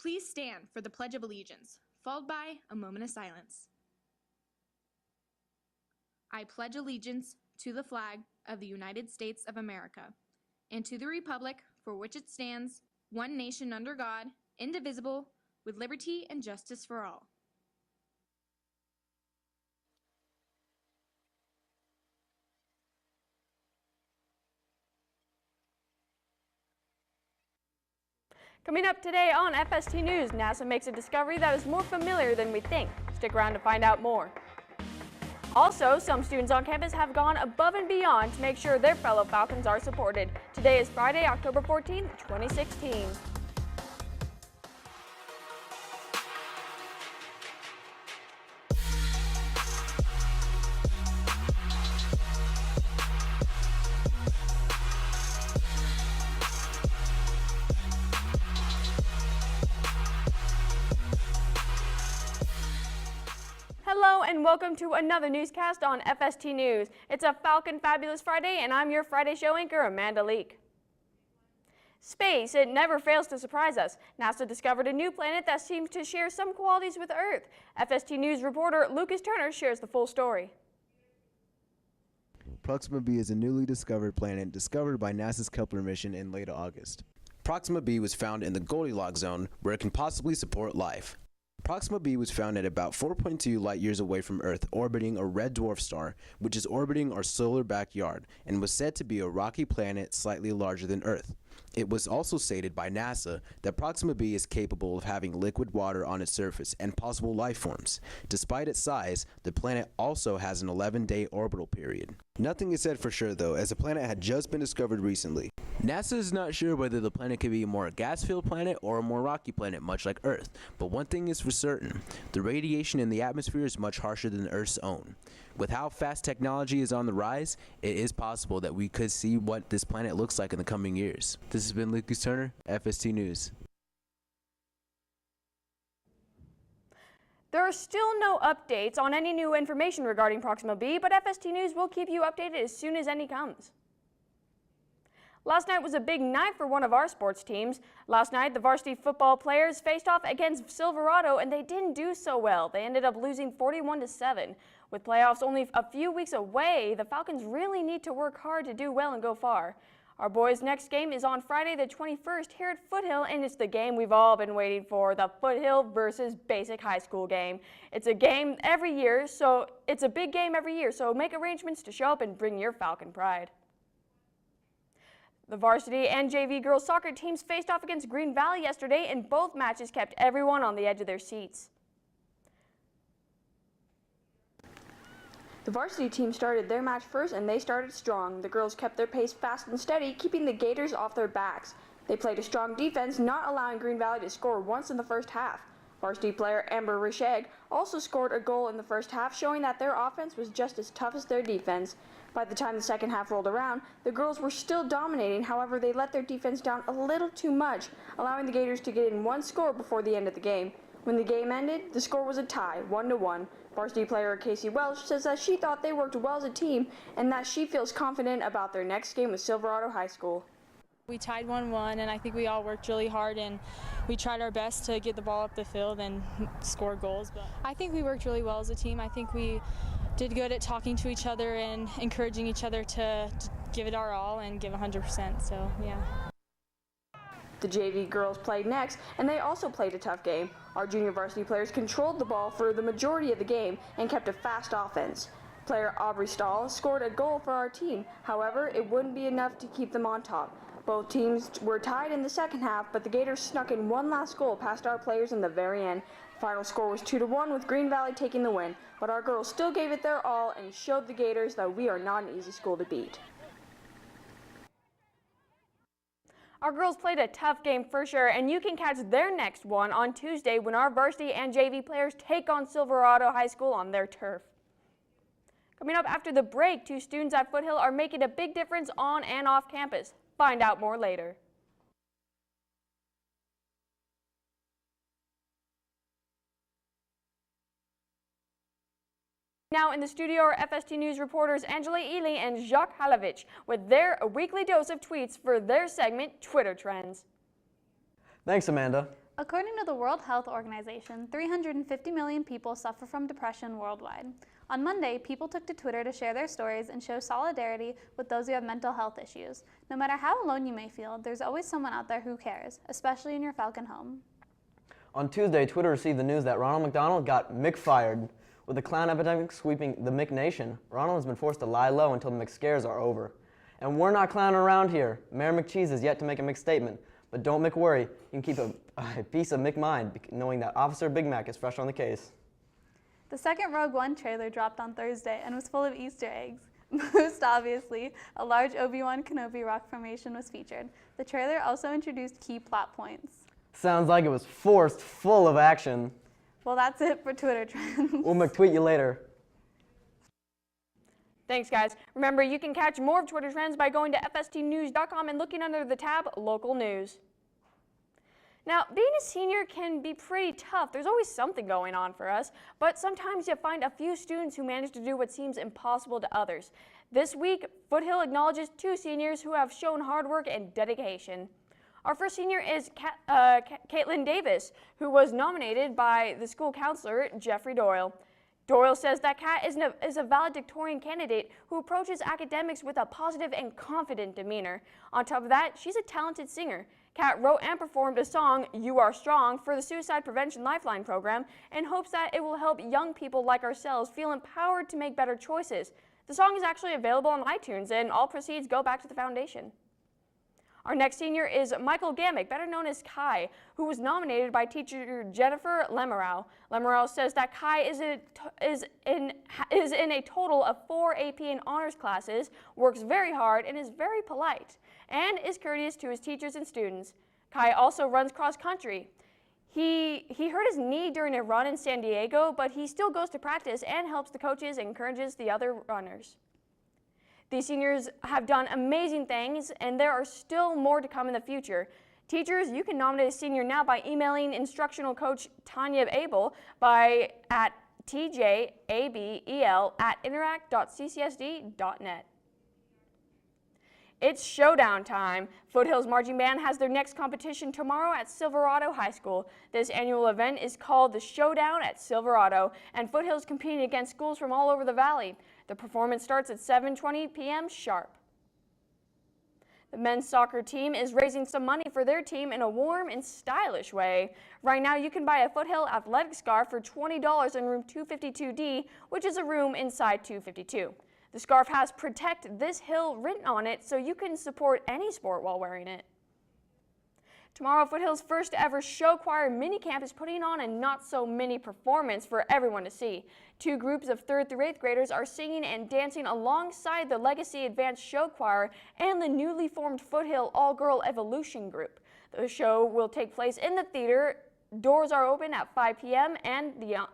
Please stand for the Pledge of Allegiance, followed by a moment of silence. I pledge allegiance to the flag of the United States of America and to the republic for which it stands, one nation under God, indivisible, with liberty and justice for all. Coming up today on FST News, NASA makes a discovery that is more familiar than we think. Stick around to find out more. Also, some students on campus have gone above and beyond to make sure their fellow Falcons are supported. Today is Friday, October 14th, 2016. Hello and welcome to another newscast on FST News. It's a Falcon Fabulous Friday and I'm your Friday show anchor, Amanda Leake. Space, it never fails to surprise us. NASA discovered a new planet that seems to share some qualities with Earth. FST News reporter Lucas Turner shares the full story. Proxima b is a newly discovered planet discovered by NASA's Kepler mission in late August. Proxima b was found in the Goldilocks zone where it can possibly support life. Proxima b was found at about 4.2 light years away from Earth, orbiting a red dwarf star, which is orbiting our solar backyard, and was said to be a rocky planet slightly larger than Earth. It was also stated by NASA that Proxima b is capable of having liquid water on its surface and possible life forms. Despite its size, the planet also has an 11-day orbital period. Nothing is said for sure though, as the planet had just been discovered recently. NASA is not sure whether the planet could be a more gas-filled planet or a more rocky planet, much like Earth. But one thing is for certain, the radiation in the atmosphere is much harsher than Earth's own. With how fast technology is on the rise, it is possible that we could see what this planet looks like in the coming years. This has been Lucas Turner, FST News. There are still no updates on any new information regarding Proxima b, but FST News will keep you updated as soon as any comes. Last night was a big night for one of our sports teams. Last night, the varsity football players faced off against Silverado, and they didn't do so well. They ended up losing 41-7. With playoffs only a few weeks away, the Falcons really need to work hard to do well and go far. Our boys' next game is on Friday the 21st here at Foothill, and it's the game we've all been waiting for, the Foothill versus Basic High School game. It's a game every year, so it's a big game every year, so make arrangements to show up and bring your Falcon pride. The varsity and JV girls soccer teams faced off against Green Valley yesterday, and both matches kept everyone on the edge of their seats. The varsity team started their match first, and they started strong. The girls kept their pace fast and steady, keeping the Gators off their backs. They played a strong defense, not allowing Green Valley to score once in the first half. Varsity player Amber Risheg also scored a goal in the first half, showing that their offense was just as tough as their defense. By the time the second half rolled around, the girls were still dominating. However, they let their defense down a little too much, allowing the Gators to get in one score before the end of the game. When the game ended, the score was a tie, 1-1. Varsity player Casey Welch says that she thought they worked well as a team and that she feels confident about their next game with Silverado High School. We tied 1-1, and I think we all worked really hard, and we tried our best to get the ball up the field and score goals. But I think we worked really well as a team. I think we did good at talking to each other and encouraging each other to give it our all and give 100%, so yeah. The JV girls played next, and they also played a tough game. Our junior varsity players controlled the ball for the majority of the game and kept a fast offense. Player Aubrey Stahl scored a goal for our team. However, it wouldn't be enough to keep them on top. Both teams were tied in the second half, but the Gators snuck in one last goal past our players in the very end. The final score was 2-1 with Green Valley taking the win, but our girls still gave it their all and showed the Gators that we are not an easy school to beat. Our girls played a tough game for sure, and you can catch their next one on Tuesday when our varsity and JV players take on Silverado High School on their turf. Coming up after the break, 2 students at Foothill are making a big difference on and off campus. Find out more later. Now in the studio are FST News reporters Angela Ely and Jacques Halovich with their weekly dose of tweets for their segment, Twitter Trends. Thanks, Amanda. According to the World Health Organization, 350 million people suffer from depression worldwide. On Monday, people took to Twitter to share their stories and show solidarity with those who have mental health issues. No matter how alone you may feel, there's always someone out there who cares, especially in your Falcon home. On Tuesday, Twitter received the news that Ronald McDonald got Mick-fired. With the clown epidemic sweeping the Mick Nation, Ronald has been forced to lie low until the McScares are over. And we're not clowning around here. Mayor McCheese has yet to make a Mick statement. But don't McWorry, you can keep a piece of Mick mind knowing that Officer Big Mac is fresh on the case. The second Rogue One trailer dropped on Thursday and was full of Easter eggs. Most obviously, a large Obi-Wan Kenobi rock formation was featured. The trailer also introduced key plot points. Sounds like it was forced full of action. Well, that's it for Twitter trends. We'll McTweet you later. Thanks, guys. Remember, you can catch more of Twitter trends by going to fstnews.com and looking under the tab Local News. Now, being a senior can be pretty tough. There's always something going on for us, but sometimes you find a few students who manage to do what seems impossible to others. This week, Foothill acknowledges 2 seniors who have shown hard work and dedication. Our first senior is Caitlin Davis, who was nominated by the school counselor, Jeffrey Doyle. Doyle says that Kat is a valedictorian candidate who approaches academics with a positive and confident demeanor. On top of that, she's a talented singer. Kat wrote and performed a song, You Are Strong, for the Suicide Prevention Lifeline program and hopes that it will help young people like ourselves feel empowered to make better choices. The song is actually available on iTunes and all proceeds go back to the foundation. Our next senior is Michael Gamick, better known as Kai, who was nominated by teacher Jennifer Lemerow. Lemerow says that Kai is in a total of 4 AP and honors classes, works very hard, and is very polite, and is courteous to his teachers and students. Kai also runs cross country. He hurt his knee during a run in San Diego, but he still goes to practice and helps the coaches and encourages the other runners. These seniors have done amazing things, and there are still more to come in the future. Teachers, you can nominate a senior now by emailing instructional coach Tanya Abel at tjabel@interact.ccsd.net. It's showdown time. Foothills Marching Band has their next competition tomorrow at Silverado High School. This annual event is called the Showdown at Silverado, and Foothills competing against schools from all over the valley. The performance starts at 7:20 p.m. sharp. The men's soccer team is raising some money for their team in a warm and stylish way. Right now, you can buy a Foothill athletic scarf for $20 in room 252D, which is a room inside 252. The scarf has Protect This Hill written on it, so you can support any sport while wearing it. Tomorrow, Foothill's first ever show choir mini camp is putting on a not-so-mini performance for everyone to see. 2 groups of 3rd through 8th graders are singing and dancing alongside the Legacy Advanced Show Choir and the newly formed Foothill All-Girl Evolution Group. The show will take place in the theater. Doors are open at 5 p.m. and the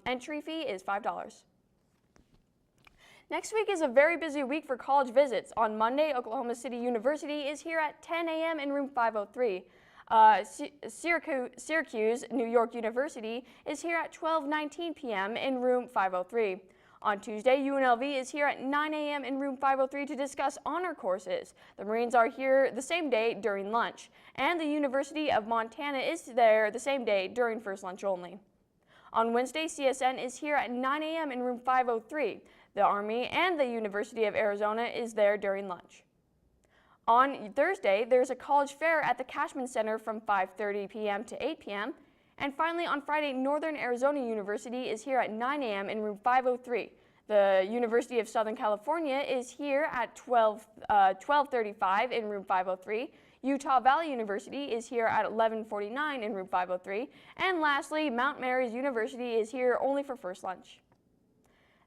entry fee is $5. Next week is a very busy week for college visits. On Monday, Oklahoma City University is here at 10 a.m. in room 503. Syracuse New York University is here at 12:19 p.m. in room 503. On Tuesday, UNLV is here at 9 a.m. in room 503 to discuss honor courses. The Marines are here the same day during lunch, and the University of Montana is there the same day during first lunch only. On Wednesday, CSN is here at 9 a.m. in room 503. The Army and the University of Arizona is there during lunch. On Thursday, there's a college fair at the Cashman Center from 5:30 p.m. to 8 p.m. And finally, on Friday, Northern Arizona University is here at 9 a.m. in room 503. The University of Southern California is here at 12:35 in room 503. Utah Valley University is here at 11:49 in room 503. And lastly, Mount Mary's University is here only for first lunch.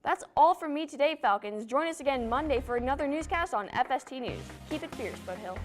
That's all from me today, Falcons. Join us again Monday for another newscast on FST News. Keep it fierce, Foothill.